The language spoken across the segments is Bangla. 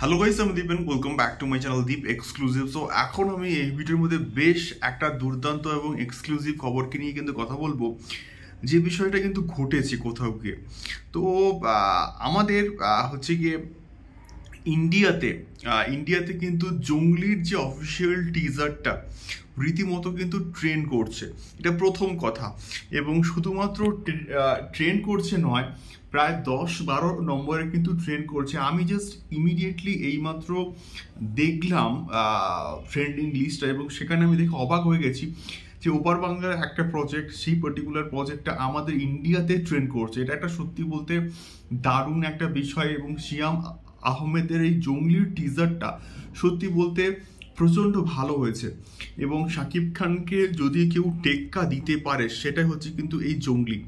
হ্যালো গাইস, আমি Deep and welcome back to my channel Deep exclusive. So এখন আমি এই ভিডিওর মধ্যে বেশ একটা দুর্দান্ত এবং এক্সক্লুসিভ খবরকে নিয়ে কিন্তু কথা বলবো, যে বিষয়টা কিন্তু ঘটেছে কোথাও গিয়ে। তো আমাদের হচ্ছে গিয়ে ইন্ডিয়াতে কিন্তু জঙ্গলির যে অফিসিয়াল টিজারটা রীতিমতো কিন্তু ট্রেন্ড করছে, এটা প্রথম কথা। এবং শুধুমাত্র ট্রেন্ড করছে নয়, প্রায় 10-12 নম্বরে কিন্তু ট্রেন্ড করছে। আমি জাস্ট ইমিডিয়েটলি এইমাত্র দেখলাম ট্রেন্ডিং লিস্টটা, এবং সেখানে আমি দেখে অবাক হয়ে গেছি যে ওপার বাংলার একটা প্রজেক্ট, সেই পার্টিকুলার প্রজেক্টটা আমাদের ইন্ডিয়াতে ট্রেন্ড করছে। এটা একটা সত্যি বলতে দারুণ একটা বিষয়। এবং সিয়াম আহমেদের এই জঙ্গলির টিজারটা সত্যি বলতে প্রচণ্ড ভালো হয়েছে। এবং শাকিব খানকে যদি কেউ টেক্কা দিতে পারে সেটাই হচ্ছে কিন্তু এই জঙ্গলি।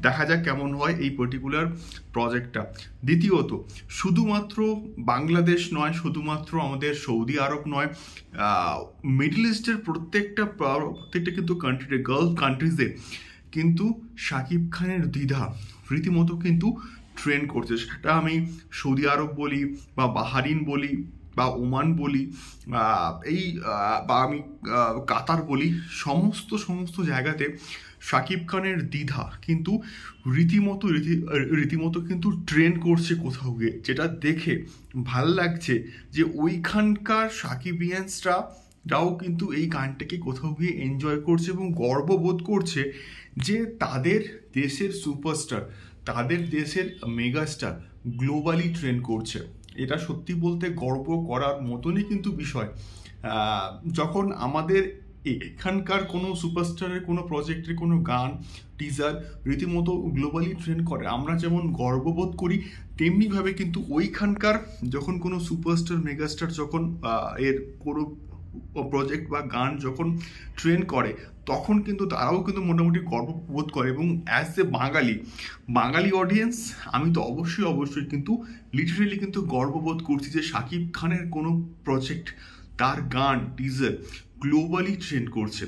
দেখা যাক কেমন হয় এই পার্টিকুলার প্রজেক্টটা। দ্বিতীয়ত, শুধুমাত্র বাংলাদেশ নয়, শুধুমাত্র আমাদের সৌদি আরব নয়, মিডল ইস্টের প্রত্যেকটা কিন্তু কান্ট্রিতে, গালফ কান্ট্রিজে কিন্তু শাকিব খানের দ্বিধা রীতিমতো কিন্তু ট্রেন্ড করছে। সেটা আমি সৌদি আরব বলি বা বাহারিন বলি বা ওমান বলি, বা আমি কাতার বলি, সমস্ত জায়গাতে শাকিব খানের দ্বিধা কিন্তু রীতিমতো কিন্তু ট্রেন্ড করছে কোথাও গিয়ে, যেটা দেখে ভাল লাগছে যে ওইখানকার সাকিবিয়ান্সরাও কিন্তু এই গানটাকে কোথাও গিয়ে এনজয় করছে এবং গর্ববোধ করছে যে তাদের দেশের সুপারস্টার, তাদের দেশের মেগাস্টার গ্লোবালি ট্রেন্ড করছে। এটা সত্যি বলতে গর্ব করার মতনই কিন্তু বিষয়। যখন আমাদের এখানকার কোনো সুপারস্টারের কোনো প্রজেক্টের কোনো গান টিজার রীতিমতো গ্লোবালি ট্রেন্ড করে, আমরা যেমন গর্ববোধ করি, তেমনিভাবে কিন্তু ওইখানকার যখন কোনো সুপারস্টার মেগাস্টার যখন এর কোনো প্রজেক্ট বা গান যখন ট্রেন্ড করে, তখন কিন্তু তারাও কিন্তু মোটামুটি গর্ববোধ করে। এবং অ্যাজ এ বাঙালি অডিয়েন্স আমি তো অবশ্যই কিন্তু লিটারেলি কিন্তু গর্ববোধ করছি যে শাকিব খানের কোনো প্রজেক্ট, তার গান টিজার গ্লোবালি ট্রেন্ড করছে।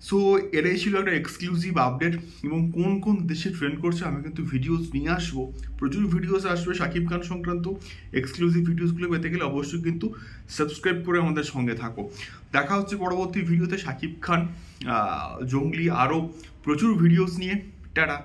সো এটাই ছিল একটা এক্সক্লুসিভ আপডেট। এবং কোন কোন দেশে ট্রেন্ড করছে আমি কিন্তু ভিডিওস নিয়ে আসবো, প্রচুর ভিডিওস আসবে শাকিব খান সংক্রান্ত। এক্সক্লুসিভ ভিডিওসগুলো পেতে গেলে অবশ্যই কিন্তু সাবস্ক্রাইব করে আমাদের সঙ্গে থাকো। দেখা হচ্ছে পরবর্তী ভিডিওতে শাকিব খান, জঙ্গলি, আরও প্রচুর ভিডিওস নিয়ে। টাটা।